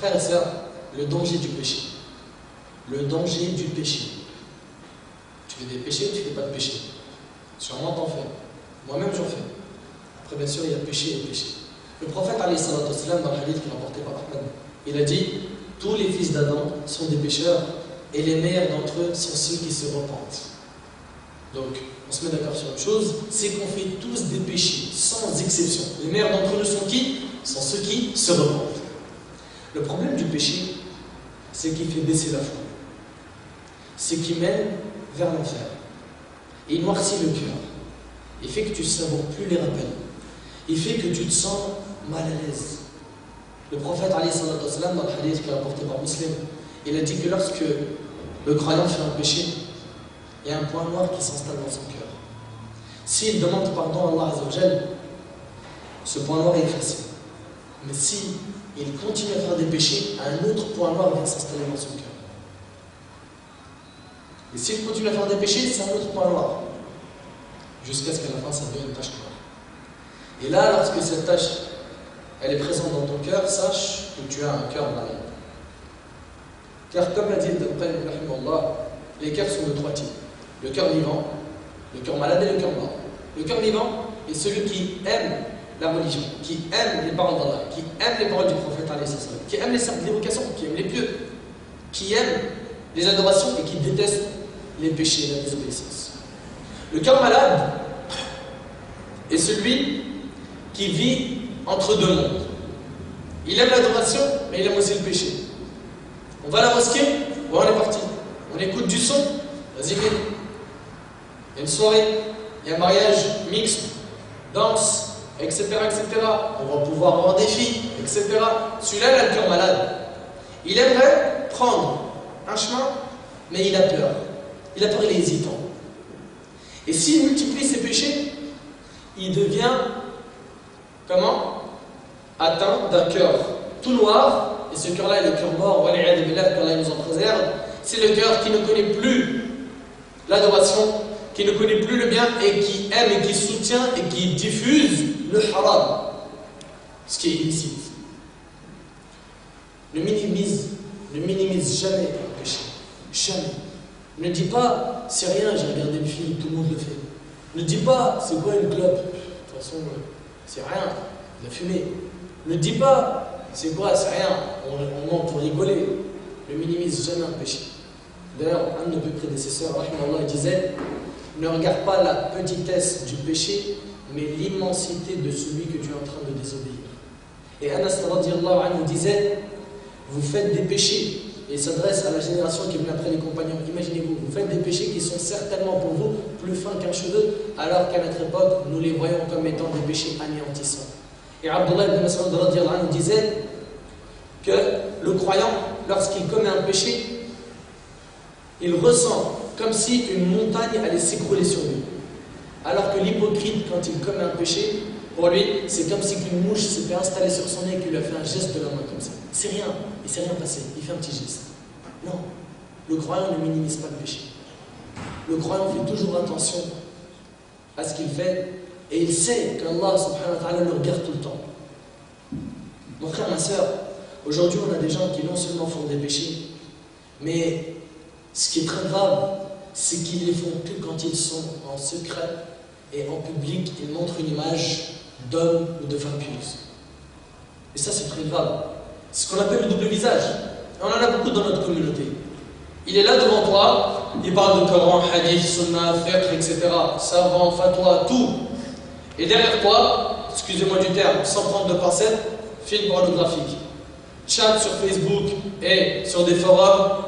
Frères et sœurs, le danger du péché. Le danger du péché. Tu fais des péchés ou tu ne fais pas de péché? Sûrement t'en fais. Moi-même j'en fais. Après bien sûr il y a péché et péché. Le prophète alayhi salatu wassalam, dans le hadith qu'il a rapporté par Ahmad, il a dit: tous les fils d'Adam sont des pécheurs et les meilleurs d'entre eux sont ceux qui se repentent. Donc on se met d'accord sur une chose, c'est qu'on fait tous des péchés, sans exception. Les meilleurs d'entre eux sont qui? Sont ceux qui se repentent. Le problème du péché, c'est qu'il fait baisser la foi. C'est qu'il mène vers l'enfer. Et il noircit le cœur. Il fait que tu ne savoures plus les rappels. Il fait que tu te sens mal à l'aise. Le prophète, alayhi salatu wassalam, dans le hadith qui est rapporté par Muslim, il a dit que lorsque le croyant fait un péché, il y a un point noir qui s'installe dans son cœur. S'il demande pardon à Allah Azza wa Jal, ce point noir est effacé. Mais si il continue à faire des péchés, un autre point noir vient s'installer dans son cœur. Et s'il continue à faire des péchés, c'est un autre point noir. Jusqu'à ce qu'à la fin, ça devienne une tache noire. Et là, lorsque cette tache, elle est présente dans ton cœur, sache que tu as un cœur malade. Car comme l'a dit Ibn Qayyim, les cœurs sont de trois types. Le cœur vivant, le cœur malade et le cœur mort. Le cœur vivant est celui qui aime la religion, qui aime les paroles d'Allah, qui aime les paroles du prophète, qui aime les cercles d'évocation, qui aime les pieux, qui aime les adorations et qui déteste les péchés et la désobéissance. Le cœur malade est celui qui vit entre deux mondes. Il aime l'adoration, mais il aime aussi le péché. On va à la mosquée, ouais, on est parti. On écoute du son, vas-y, viens. Il y a une soirée, il y a un mariage mixte, danse, etc., etc. On va pouvoir avoir des filles, etc. Celui-là, il a le cœur malade. Il aimerait prendre un chemin, mais il a peur. Il a peur, il est hésitant. Et s'il multiplie ses péchés, il devient, comment? Atteint d'un cœur tout noir. Et ce cœur-là est le cœur mort. Qu'Allah nous en préserve. C'est le cœur qui ne connaît plus l'adoration, qui ne connaît plus le bien et qui aime et qui soutient et qui diffuse le haram, ce qui est illicite. Ne minimise jamais le péché. Jamais. Ne dis pas, c'est rien, j'ai regardé une fille, tout le monde le fait. Ne dis pas, c'est quoi une clope? De toute façon, c'est rien, la fumée. Ne dis pas, c'est quoi, c'est rien, on ment pour rigoler. Ne minimise jamais un péché. D'ailleurs, un de nos prédécesseurs, rahimahullah, disait: ne regarde pas la petitesse du péché, mais l'immensité de celui que tu es en train de désobéir. Et Anas radiyallahu anhu disait: vous faites des péchés, et il s'adresse à la génération qui vient après les compagnons. Imaginez-vous, vous faites des péchés qui sont certainement pour vous plus fins qu'un cheveu, alors qu'à notre époque, nous les voyons comme étant des péchés anéantissants. Et Abdullah ibn Mas'ud radiyallahu anhu disait que le croyant, lorsqu'il commet un péché, il ressent comme si une montagne allait s'écrouler sur lui. Alors que l'hypocrite, quand il commet un péché, pour lui, c'est comme si une mouche s'était installée sur son nez et qu'il lui a fait un geste de la main comme ça. C'est rien, il ne s'est rien passé, il fait un petit geste. Non, le croyant ne minimise pas le péché. Le croyant fait toujours attention à ce qu'il fait et il sait qu'Allah subhanahu wa ta'ala le regarde tout le temps. Mon frère, ma soeur, aujourd'hui on a des gens qui non seulement font des péchés, mais ce qui est très grave, c'est qu'ils les font que quand ils sont en secret et en public, ils montrent une image d'homme ou de femme pieuse. Et ça, c'est très grave. C'est ce qu'on appelle le double visage. Et on en a beaucoup dans notre communauté. Il est là devant toi, il parle de Coran, Hadith, Sunnah, Fiqh, etc. Savant, fatwa, tout. Et derrière toi, excusez-moi du terme, sans prendre de pincettes, film pornographique. Chat sur Facebook et sur des forums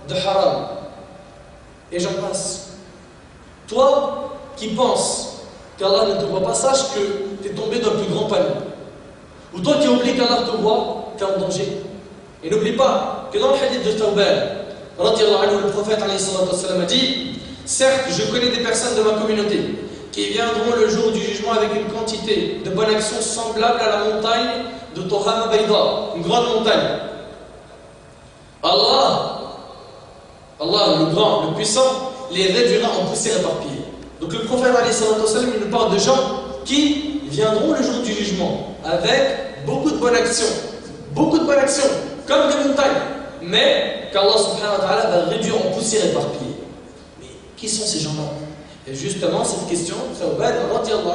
de haram. Et j'en passe. Toi qui penses qu'Allah ne te voit pas, sache que tu es tombé dans le plus grand panneau. Ou toi qui oublies qu'Allah te voit, tu es en danger. Et n'oublie pas que dans le hadith de Tawbal, le prophète a dit: certes, je connais des personnes de ma communauté qui viendront le jour du jugement avec une quantité de bonnes actions semblables à la montagne de Tohama Bayda, une grande montagne. Allah, le grand, le puissant, les réduira en poussière éparpillée. Donc le prophète il nous parle de gens qui viendront le jour du jugement avec beaucoup de bonnes actions, comme des mais qu'Allah subhanahu wa ta'ala va réduire en poussière éparpillée. Mais qui sont ces gens-là? Et justement, cette question, Thawban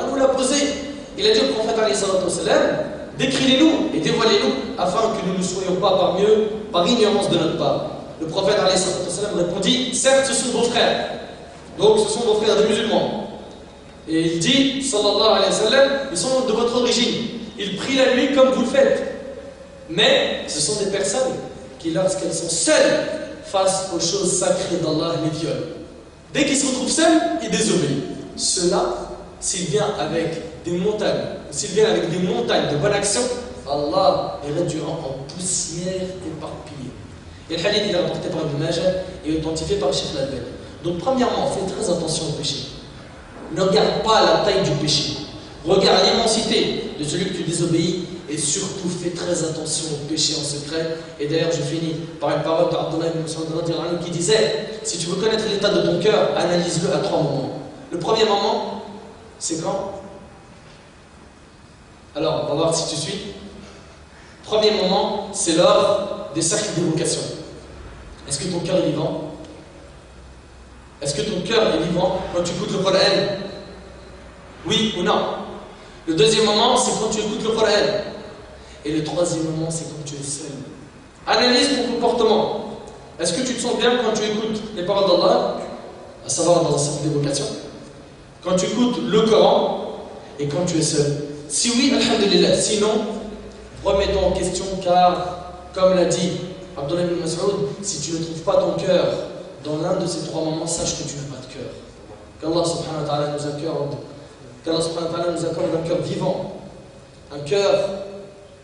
nous l'a posée. Il a dit au prophète alayhi salatu wassalam, décrivez-nous et dévoilez-nous afin que nous ne soyons pas parmi eux par ignorance de notre part. Le prophète alayhi salatu wassalam répondit, certes ce sont vos frères, donc ce sont vos frères des musulmans. Et il dit, sallallahu alayhi wa sallam, ils sont de votre origine, ils prient la nuit comme vous le faites. Mais ce sont des personnes qui, lorsqu'elles sont seules face aux choses sacrées d'Allah, les violent. Dès qu'ils se retrouvent seuls, ils désobéissent. Cela, s'ils viennent avec des montagnes, s'ils viennent avec des montagnes de bonnes actions, Allah les réduira en poussière éparpillée. Et le hadith il est rapporté par Ibn Majah et authentifié par Cheikh Al-Albani. Donc premièrement, fais très attention au péché. Ne regarde pas la taille du péché. Regarde l'immensité de celui que tu désobéis et surtout fais très attention au péché en secret. Et d'ailleurs, je finis par une parole d'Abdullah ibn Mas'ud qui disait, si tu veux connaître l'état de ton cœur, analyse-le à 3 moments. Le premier moment, c'est quand? Alors, on va voir si tu suis. Premier moment, c'est lors des cercles d'évocation. Est-ce que ton cœur est vivant? Est-ce que ton cœur est vivant quand tu écoutes le Coran? Oui ou non? Le deuxième moment, c'est quand tu écoutes le Coran. Et le troisième moment, c'est quand tu es seul. Analyse ton comportement. Est-ce que tu te sens bien quand tu écoutes les paroles d'Allah, à savoir dans un cercle d'évocation? Quand tu écoutes le Coran et quand tu es seul? Si oui, alhamdulillah. Sinon, remets-toi en question car, comme l'a dit Abdullah ibn Mas'ud, si tu ne trouves pas ton cœur dans l'un de ces 3 moments, sache que tu n'as pas de cœur. Qu'Allah subhanahu wa ta'ala nous accorde un cœur vivant, un cœur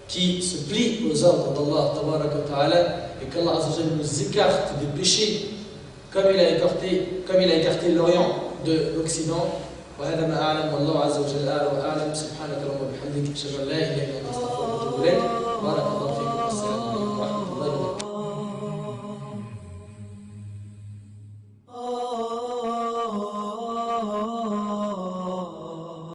qui se plie aux ordres d'Allah tabaraka wa ta'ala, et qu'Allah azza wa jalla nous écarte des péchés comme il a écarté l'Orient de l'Occident. وهذا ما أعلم والله عز وجل أعلم. سبحانك اللهم وبحمدك أشهد أن لا إله إلا أنت أستغفرك وأتوب إليك. بارك الله فيك.